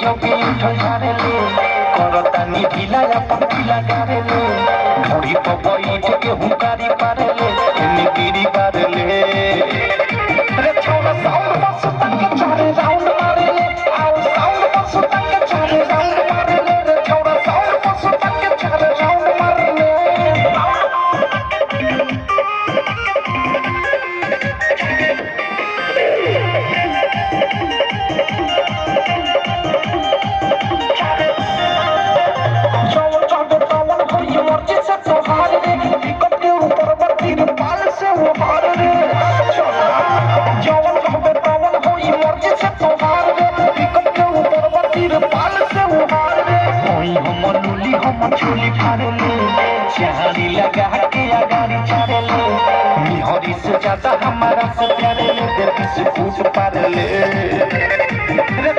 जब उठल झाड़ले करतानी ढीला अपन ढीला गाड़ले घोड़ी पर बैठ के हुकारी पारले एने गिरी पारले रे छोरा साउंड बस तक चारे राउंड मारेले आओ साउंड बस तक चारे राउंड मारेले रे छोरा साउंड बस तक चारे राउंड मारेले चोली फाड़ले चारी लगा के अगाड़ी छाड़ले मिहरी से ज्यादा हमारा से प्यारे ले दिल से फूट पारले रे